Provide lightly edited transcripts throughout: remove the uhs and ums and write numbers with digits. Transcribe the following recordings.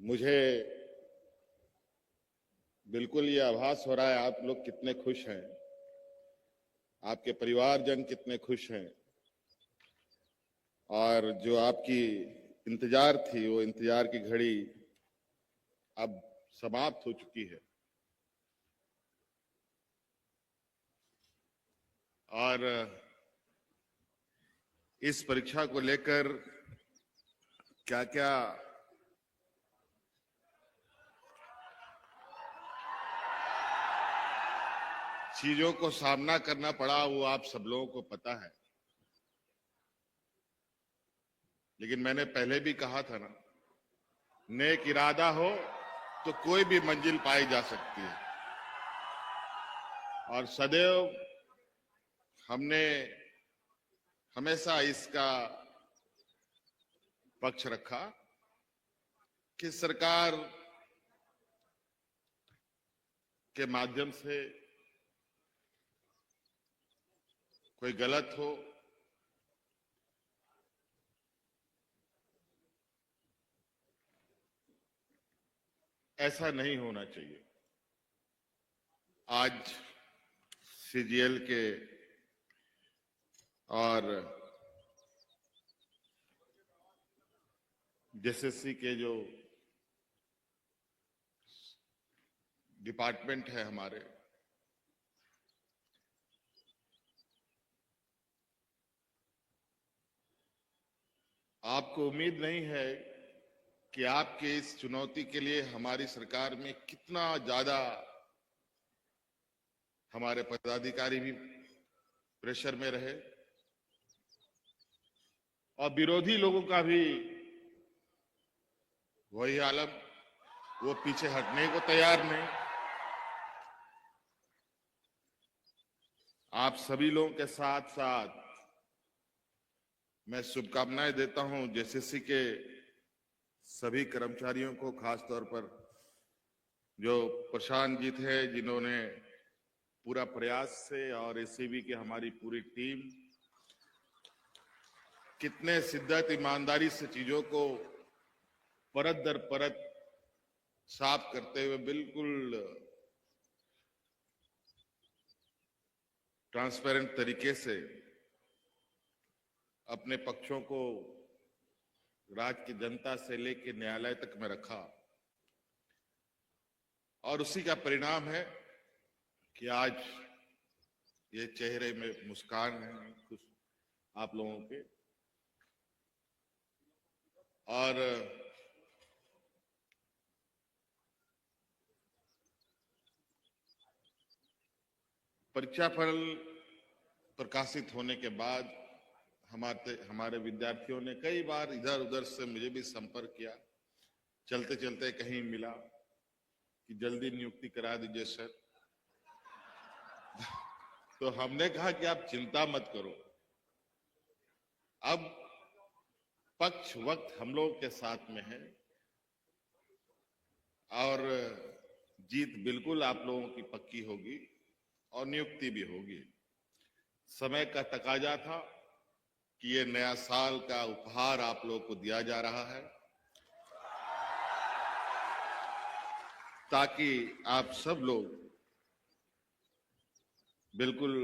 मुझे बिल्कुल ये आभास हो रहा है आप लोग कितने खुश हैं, आपके परिवारजन कितने खुश हैं और जो आपकी इंतजार थी वो इंतजार की घड़ी अब समाप्त हो चुकी है। और इस परीक्षा को लेकर क्या क्या चीजों को सामना करना पड़ा वो आप सब लोगों को पता है। लेकिन मैंने पहले भी कहा था ना, नेक इरादा हो तो कोई भी मंजिल पाई जा सकती है। और सदैव हमने हमेशा इसका पक्ष रखा कि सरकार के माध्यम से कोई गलत हो ऐसा नहीं होना चाहिए। आज सीजीएल के और जेएसएससी के जो डिपार्टमेंट है हमारे, आपको उम्मीद नहीं है कि आपके इस चुनौती के लिए हमारी सरकार में कितना ज्यादा हमारे पदाधिकारी भी प्रेशर में रहे और विरोधी लोगों का भी वही आलम, वो पीछे हटने को तैयार नहीं। आप सभी लोगों के साथ साथ मैं शुभकामनाएं देता हूं जेएसएससी के सभी कर्मचारियों को, खासतौर पर जो प्रशांत जी थे जिन्होंने पूरा प्रयास से, और एसीबी की हमारी पूरी टीम कितने शिद्दत ईमानदारी से चीजों को परत दर परत साफ करते हुए बिल्कुल ट्रांसपेरेंट तरीके से अपने पक्षों को राज्य की जनता से लेकर न्यायालय तक में रखा। और उसी का परिणाम है कि आज ये चेहरे में मुस्कान है कुछ आप लोगों के। और परीक्षा फल प्रकाशित होने के बाद हमारे विद्यार्थियों ने कई बार इधर उधर से मुझे भी संपर्क किया, चलते चलते कहीं मिला कि जल्दी नियुक्ति करा दीजिए सर। तो हमने कहा कि आप चिंता मत करो, अब पक्ष वक्त हम लोग के साथ में है और जीत बिल्कुल आप लोगों की पक्की होगी और नियुक्ति भी होगी। समय का तकाजा था कि ये नया साल का उपहार आप लोगों को दिया जा रहा है ताकि आप सब लोग बिल्कुल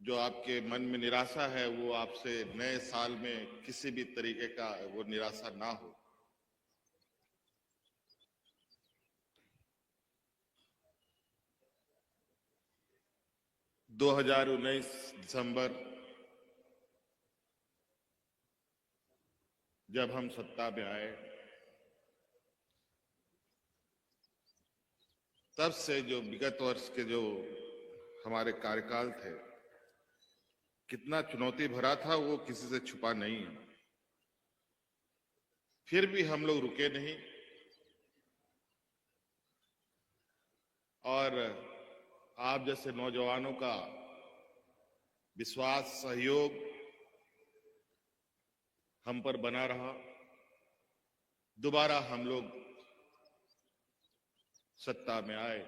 जो आपके मन में निराशा है वो आपसे नए साल में किसी भी तरीके का वो निराशा ना हो। दिसंबर जब हम सत्ता में आए तब से जो विगत वर्ष के जो हमारे कार्यकाल थे कितना चुनौती भरा था वो किसी से छुपा नहीं है। फिर भी हम लोग रुके नहीं और आप जैसे नौजवानों का विश्वास, सहयोग हम पर बना रहा। दोबारा हम लोग सत्ता में आए।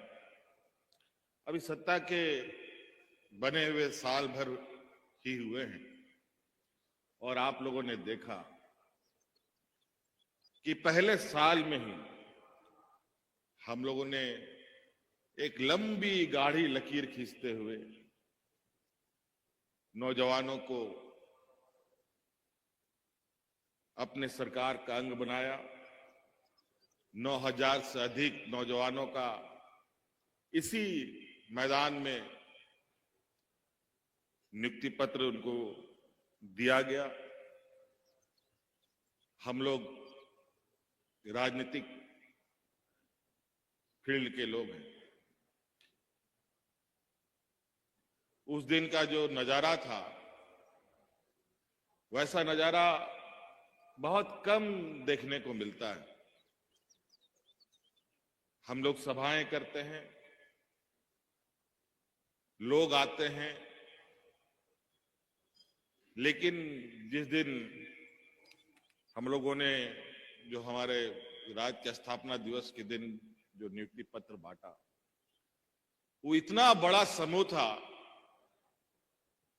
अभी सत्ता के बने हुए साल भर ही हुए हैं और आप लोगों ने देखा कि पहले साल में ही हम लोगों ने एक लंबी गाढ़ी लकीर खींचते हुए नौजवानों को अपने सरकार का अंग बनाया। 9,000 से अधिक नौजवानों का इसी मैदान में नियुक्ति पत्र उनको दिया गया। हम लोग राजनीतिक फील्ड के लोग हैं। उस दिन का जो नजारा था, वैसा नजारा बहुत कम देखने को मिलता है। हम लोग सभाएं करते हैं, लोग आते हैं, लेकिन जिस दिन हम लोगों ने जो हमारे राज्य के स्थापना दिवस के दिन जो नियुक्ति पत्र बांटा, वो इतना बड़ा समूह था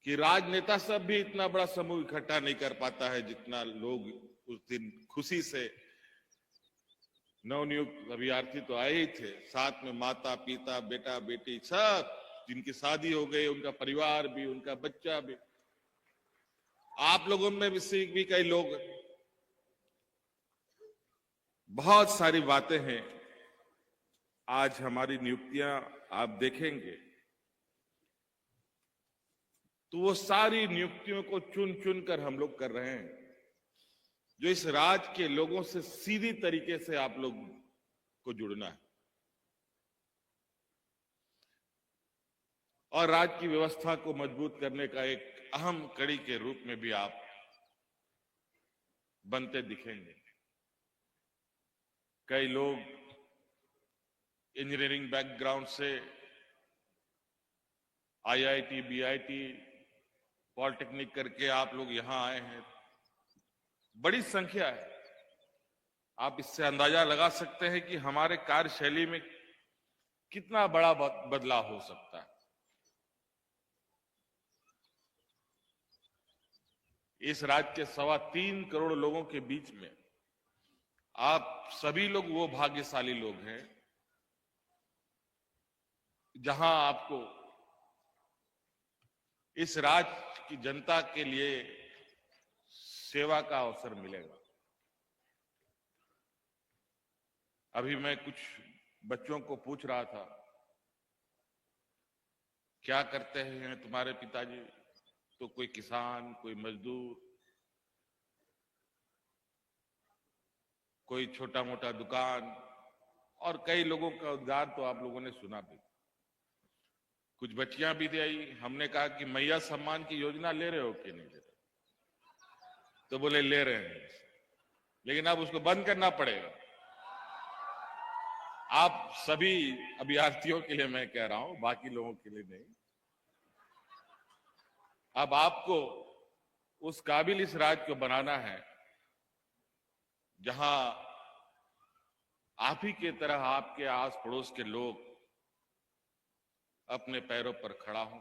कि राजनेता सब भी इतना बड़ा समूह इकट्ठा नहीं कर पाता है जितना लोग उस दिन खुशी से। नवनियुक्त अभ्यर्थी तो आए ही थे, साथ में माता पिता बेटा बेटी सब, जिनकी शादी हो गई, उनका परिवार भी, उनका बच्चा भी, आप लोगों में भी कई लोग। बहुत सारी बातें हैं। आज हमारी नियुक्तियां आप देखेंगे तो वो सारी नियुक्तियों को चुन चुन कर हम लोग कर रहे हैं, जो इस राज्य के लोगों से सीधी तरीके से आप लोग को जुड़ना है और राज्य की व्यवस्था को मजबूत करने का एक अहम कड़ी के रूप में भी आप बनते दिखेंगे। कई लोग इंजीनियरिंग बैकग्राउंड से आईआईटी, बीआईटी, पॉलिटेक्निक करके आप लोग यहां आए हैं, बड़ी संख्या है। आप इससे अंदाजा लगा सकते हैं कि हमारे कार्यशैली में कितना बड़ा बदलाव हो सकता है। इस राज्य के 3.25 करोड़ लोगों के बीच में आप सभी लोग वो भाग्यशाली लोग हैं जहां आपको इस राज्य की जनता के लिए सेवा का अवसर मिलेगा। अभी मैं कुछ बच्चों को पूछ रहा था, क्या करते हैं तुम्हारे पिताजी? तो कोई किसान, कोई मजदूर, कोई छोटा मोटा दुकान, और कई लोगों का उद्गार तो आप लोगों ने सुना भी। कुछ बच्चियां भी थी आई, हमने कहा कि मैया सम्मान की योजना ले रहे हो कि नहीं ले रहे? तो बोले ले रहे हैं, लेकिन अब उसको बंद करना पड़ेगा। आप सभी अभ्यर्थियों के लिए मैं कह रहा हूं, बाकी लोगों के लिए नहीं। अब आपको उस काबिल इस राज्य को बनाना है जहां आप ही के तरह आपके आस पड़ोस के लोग अपने पैरों पर खड़ा हों।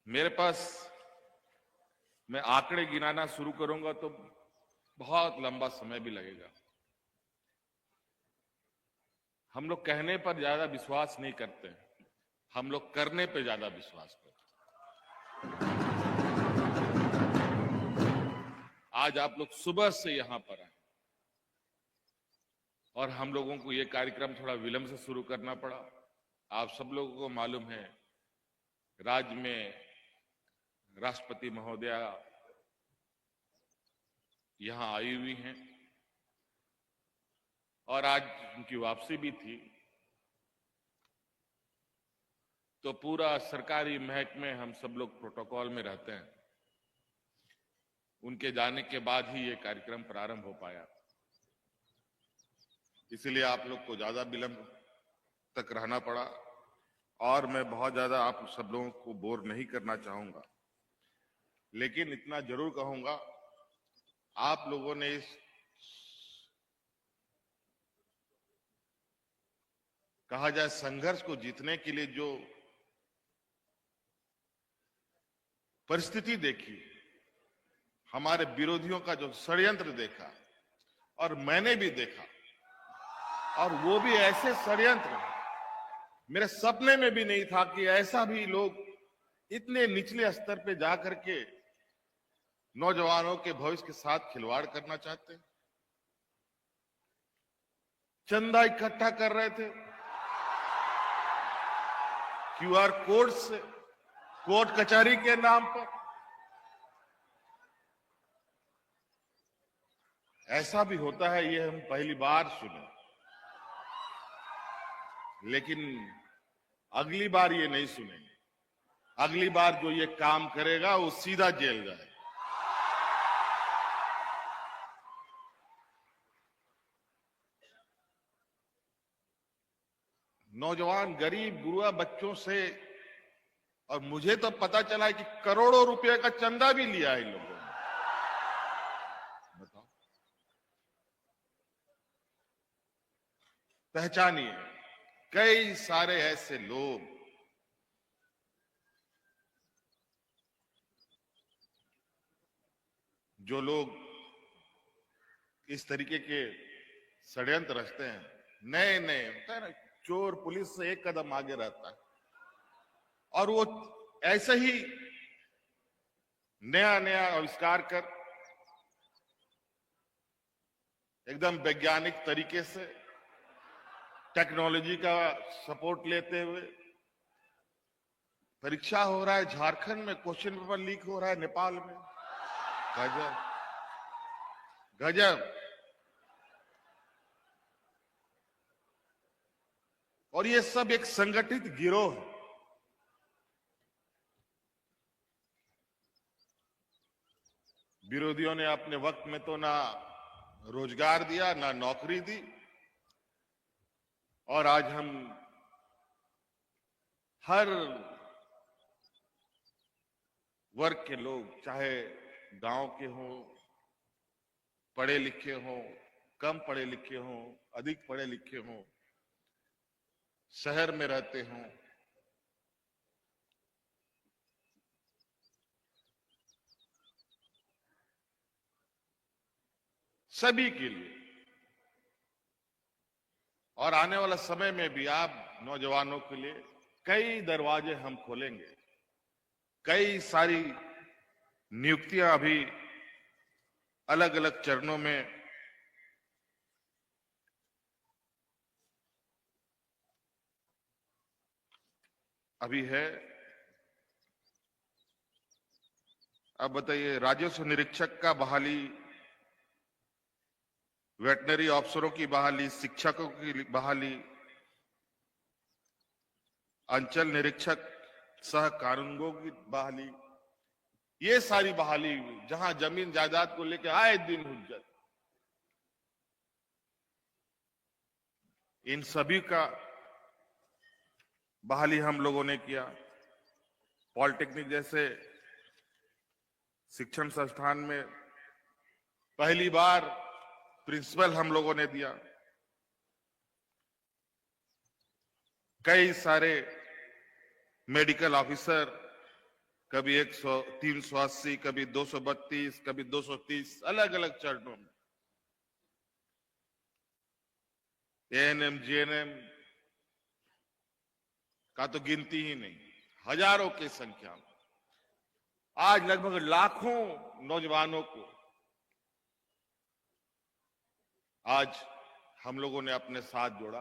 मेरे पास, मैं आंकड़े गिनाना शुरू करूंगा तो बहुत लंबा समय भी लगेगा। हम लोग कहने पर ज्यादा विश्वास नहीं करते हैं, हम लोग करने पर ज्यादा विश्वास करते हैं। आज आप लोग सुबह से यहां पर आए और हम लोगों को यह कार्यक्रम थोड़ा विलंब से शुरू करना पड़ा। आप सब लोगों को मालूम है, राज्य में राष्ट्रपति महोदया यहां आई हुई हैं और आज उनकी वापसी भी थी, तो पूरा सरकारी महकमे हम सब लोग प्रोटोकॉल में रहते हैं। उनके जाने के बाद ही ये कार्यक्रम प्रारंभ हो पाया, इसलिए आप लोग को ज्यादा विलंब तक रहना पड़ा और मैं बहुत ज्यादा आप सब लोगों को बोर नहीं करना चाहूंगा, लेकिन इतना जरूर कहूंगा, आप लोगों ने इस कहा जाए संघर्ष को जीतने के लिए जो परिस्थिति देखी, हमारे विरोधियों का जो षड्यंत्र देखा, और मैंने भी देखा, और वो भी ऐसे षड्यंत्र मेरे सपने में भी नहीं था कि ऐसा भी लोग इतने निचले स्तर पे जाकर के नौजवानों के भविष्य के साथ खिलवाड़ करना चाहते हैं। चंदा इकट्ठा कर रहे थे क्यूआर कोड से, कोर्ट कचहरी के नाम पर। ऐसा भी होता है, ये हम पहली बार सुने। लेकिन अगली बार ये नहीं सुनेंगे। अगली बार जो ये काम करेगा वो सीधा जेल जाएगा। नौजवान, गरीब, गुरुआ बच्चों से, और मुझे तो पता चला है कि करोड़ों रुपए का चंदा भी लिया है इन लोगों ने। बताओ, पहचानिए कई सारे ऐसे लोग जो लोग इस तरीके के षड्यंत्र रचते हैं। नए नए होता है ना, चोर पुलिस से एक कदम आगे रहता है, और वो ऐसे ही नया नया आविष्कार कर एकदम वैज्ञानिक तरीके से टेक्नोलॉजी का सपोर्ट लेते हुए परीक्षा हो रहा है। झारखंड में क्वेश्चन पेपर लीक हो रहा है, नेपाल में। गजब गजब। और ये सब एक संगठित गिरोह है। विरोधियों ने अपने वक्त में तो ना रोजगार दिया, ना नौकरी दी, और आज हम हर वर्ग के लोग, चाहे गांव के हों, पढ़े लिखे हों, कम पढ़े लिखे हों, अधिक पढ़े लिखे हों, शहर में रहते हों, सभी के लिए, और आने वाला समय में भी आप नौजवानों के लिए कई दरवाजे हम खोलेंगे। कई सारी नियुक्तियां अभी अलग अलग चरणों में अभी है। अब बताइए, राजस्व निरीक्षक का बहाली, वेटनरी अफसरों की बहाली, शिक्षकों की बहाली, अंचल निरीक्षक सह कानूनगों की बहाली, ये सारी बहाली जहां जमीन जायदाद को लेकर आए दिन हुज्जत, इन सभी का बहाली हम लोगों ने किया। पॉलिटेक्निक जैसे शिक्षण संस्थान में पहली बार प्रिंसिपल हम लोगों ने दिया। कई सारे मेडिकल ऑफिसर, कभी 380, कभी 232, कभी 230, अलग अलग चरणों में। एएनएम, जीएनएम का तो गिनती ही नहीं, हजारों की संख्या में। आज लगभग लाखों नौजवानों को आज हम लोगों ने अपने साथ जोड़ा।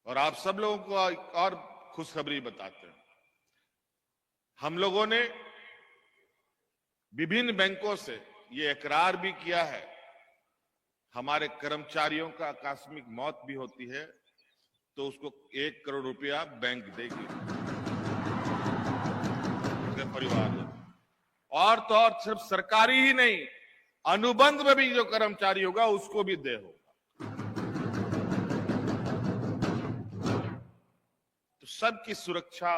और आप सब लोगों को एक और खुशखबरी बताते हैं। हम लोगों ने विभिन्न बैंकों से ये इकरार भी किया है, हमारे कर्मचारियों का आकस्मिक मौत भी होती है तो उसको 1 करोड़ रुपया बैंक देगी उसके परिवार में। और तो और सिर्फ सरकारी ही नहीं, अनुबंध में भी जो कर्मचारी होगा उसको भी दे होगा। तो सबकी सुरक्षा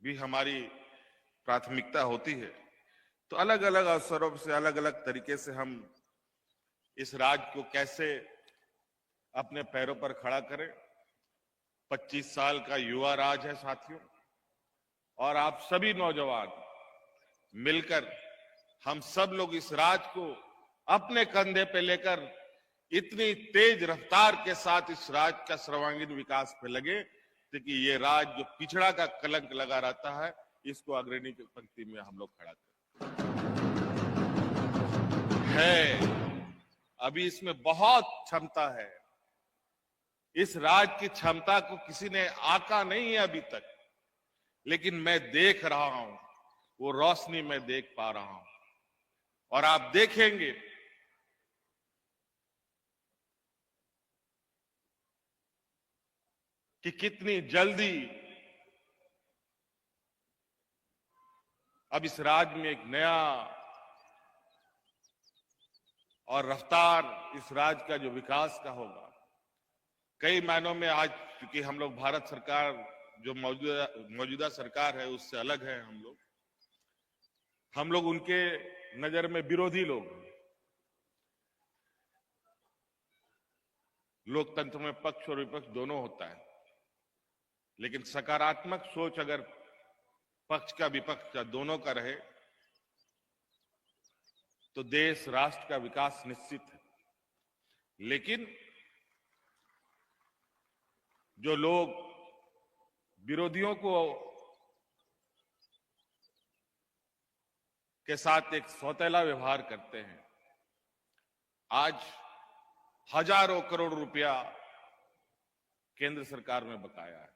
भी हमारी प्राथमिकता होती है। तो अलग अलग अवसरों से, अलग अलग तरीके से हम इस राज्य को कैसे अपने पैरों पर खड़ा करें, 25 साल का युवा राज है साथियों, और आप सभी नौजवान मिलकर हम सब लोग इस राज को अपने कंधे पे लेकर इतनी तेज रफ्तार के साथ इस राज का सर्वांगीण विकास पे लगे ताकि ये राज जो पिछड़ा का कलंक लगा रहता है, इसको अग्रणी की पंक्ति में हम लोग खड़ा करें। अभी इसमें बहुत क्षमता है। इस राज की क्षमता को किसी ने आका नहीं है अभी तक, लेकिन मैं देख रहा हूं, वो रोशनी मैं देख पा रहा हूं, और आप देखेंगे कि कितनी जल्दी अब इस राज्य में एक नया और रफ्तार इस राज्य का जो विकास का होगा। कई मायनों में आज क्योंकि हम लोग भारत सरकार जो मौजूदा सरकार है उससे अलग है, हम लोग उनके नजर में विरोधी लोग हैं। लोकतंत्र में पक्ष और विपक्ष दोनों होता है, लेकिन सकारात्मक सोच अगर पक्ष का विपक्ष का दोनों का रहे तो देश राष्ट्र का विकास निश्चित है। लेकिन जो लोग विरोधियों को के साथ एक सौतेला व्यवहार करते हैं, आज हजारों करोड़ रुपया केंद्र सरकार में बकाया है।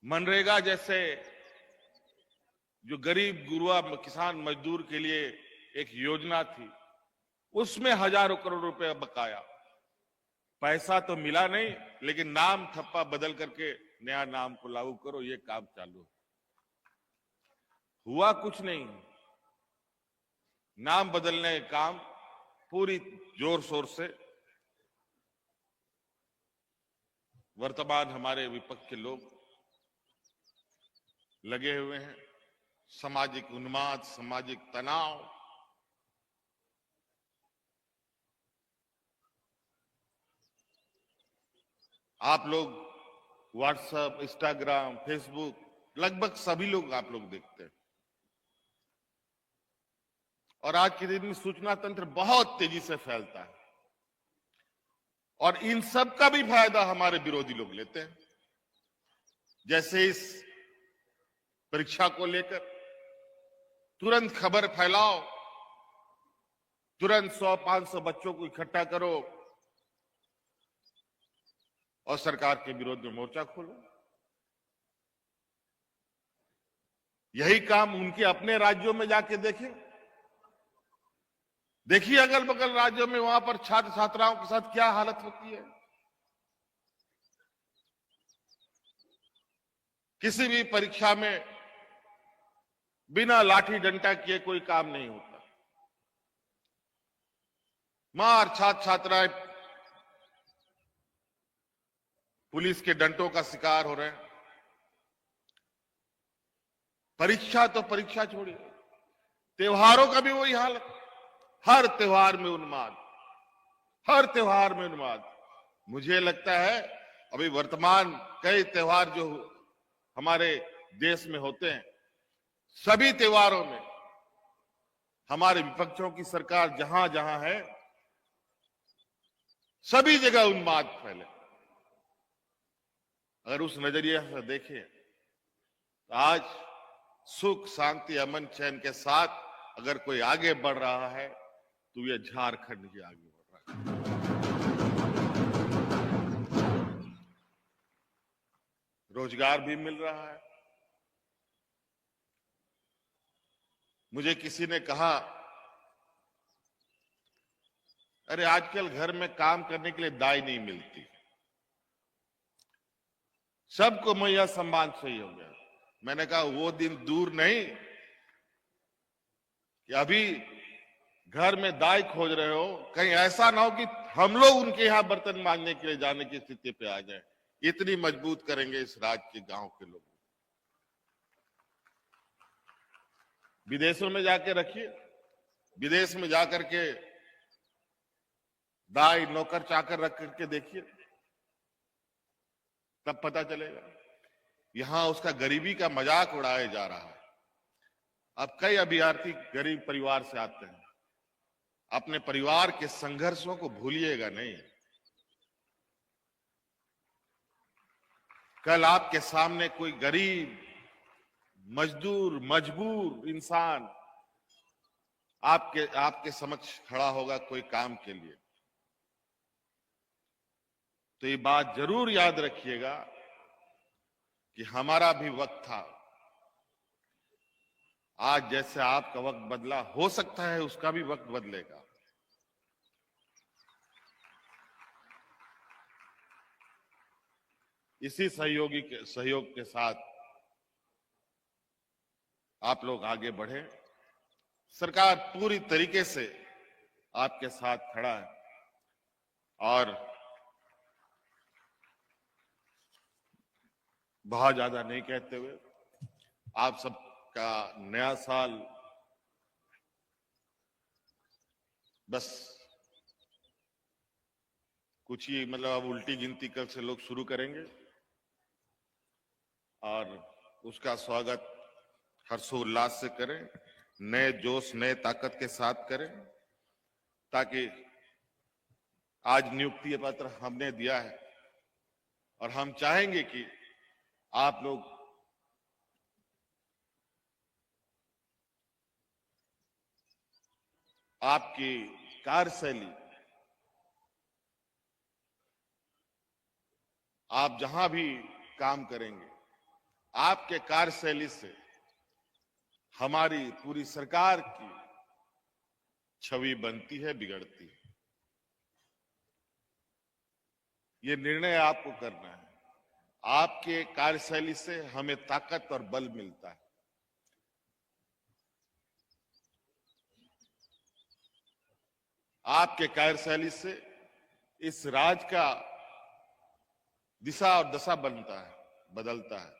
मनरेगा जैसे जो गरीब गुरुआ किसान मजदूर के लिए एक योजना थी, उसमें हजारों करोड़ रुपया बकाया। पैसा तो मिला नहीं, लेकिन नाम ठप्पा बदल करके नया नाम को लागू करो, ये काम चालू हुआ कुछ नहीं। नाम बदलने का काम पूरी जोर शोर से वर्तमान हमारे विपक्ष के लोग लगे हुए हैं। सामाजिक उन्माद, सामाजिक तनाव, आप लोग व्हाट्सएप, इंस्टाग्राम, फेसबुक लगभग सभी लोग आप लोग देखते हैं, और आज के दिन में सूचना तंत्र बहुत तेजी से फैलता है, और इन सब का भी फायदा हमारे विरोधी लोग लेते हैं। जैसे इस परीक्षा को लेकर तुरंत खबर फैलाओ, तुरंत 100-500 बच्चों को इकट्ठा करो और सरकार के विरोध में मोर्चा खोलो। यही काम उनके अपने राज्यों में जाके देखिए अगल बगल राज्यों में, वहां पर छात्र छात्राओं के साथ क्या हालत होती है। किसी भी परीक्षा में बिना लाठी डंडा किए कोई काम नहीं होता। मार छात्र छात्राएं पुलिस के डंडों का शिकार हो रहे हैं। परीक्षा तो परीक्षा छोड़िए, त्योहारों का भी वही हालत। हर त्योहार में उन्माद, हर त्योहार में उन्माद। मुझे लगता है अभी वर्तमान कई त्योहार जो हमारे देश में होते हैं, सभी त्योहारों में हमारे विपक्षों की सरकार जहां जहां है, सभी जगह उन्माद फैले। अगर उस नजरिए से देखें तो आज सुख, शांति, अमन, चैन के साथ अगर कोई आगे बढ़ रहा है तो ये झारखंड ही आगे बढ़ रहा है। रोजगार भी मिल रहा है। मुझे किसी ने कहा, अरे आजकल घर में काम करने के लिए दाई नहीं मिलती, सबको मैया सम्मान सही हो गया। मैंने कहा वो दिन दूर नहीं कि अभी घर में दाई खोज रहे हो, कहीं ऐसा ना हो कि हम लोग उनके यहां बर्तन मांगने के लिए जाने की स्थिति पे आ जाए। इतनी मजबूत करेंगे इस राज्य के गांव के लोग। विदेशों में जाके रखिए, विदेश में जाकर के दाई नौकर चाकर रख करके देखिए, तब पता चलेगा। यहां उसका गरीबी का मजाक उड़ाया जा रहा है। अब कई अभ्यर्थी गरीब परिवार से आते हैं, अपने परिवार के संघर्षों को भूलिएगा नहीं। कल आपके सामने कोई गरीब, मजदूर, मजबूर इंसान आपके समक्ष खड़ा होगा कोई काम के लिए, तो ये बात जरूर याद रखिएगा कि हमारा भी वक्त था। आज जैसे आपका वक्त बदला, हो सकता है उसका भी वक्त बदलेगा। इसी सहयोग के साथ आप लोग आगे बढ़े। सरकार पूरी तरीके से आपके साथ खड़ा है और बहुत ज्यादा नहीं कहते हुए, आप सबका नया साल बस कुछ ही, मतलब अब उल्टी गिनती कल से लोग शुरू करेंगे और उसका स्वागत हर्षोल्लास से करें, नए जोश, नए ताकत के साथ करें, ताकि आज नियुक्ति पत्र हमने दिया है और हम चाहेंगे कि आप लोग आपकी कार्यशैली, आप जहां भी काम करेंगे, आपके कार्यशैली से हमारी पूरी सरकार की छवि बनती है, बिगड़ती है। ये निर्णय आपको करना है। आपके कार्यशैली से हमें ताकत और बल मिलता है। आपके कार्यशैली से इस राज्य का दिशा और दशा बनता है, बदलता है।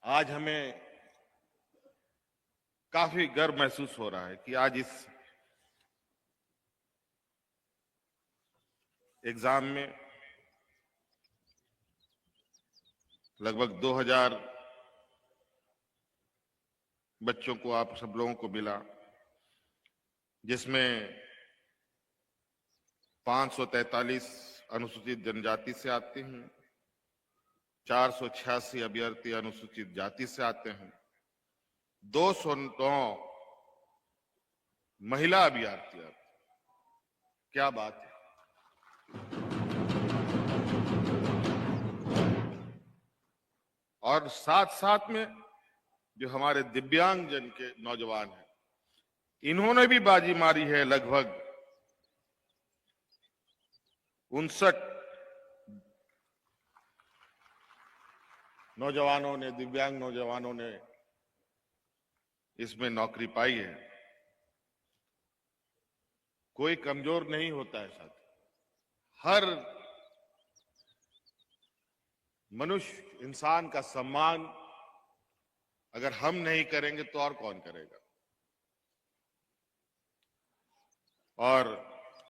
आज हमें काफी गर्व महसूस हो रहा है कि आज इस एग्जाम में लगभग 2000 बच्चों को, आप सब लोगों को मिला, जिसमें 543 अनुसूचित जनजाति से आते हैं, 486 अभ्यर्थी अनुसूचित जाति से आते हैं, 209 महिला अभ्यर्थी आते हैं। क्या बात है। और साथ साथ में जो हमारे दिव्यांग जन के नौजवान हैं, इन्होंने भी बाजी मारी है। लगभग 59 नौजवानों ने, दिव्यांग नौजवानों ने इसमें नौकरी पाई है। कोई कमजोर नहीं होता है साथ। हर मनुष्य, इंसान का सम्मान अगर हम नहीं करेंगे तो और कौन करेगा। और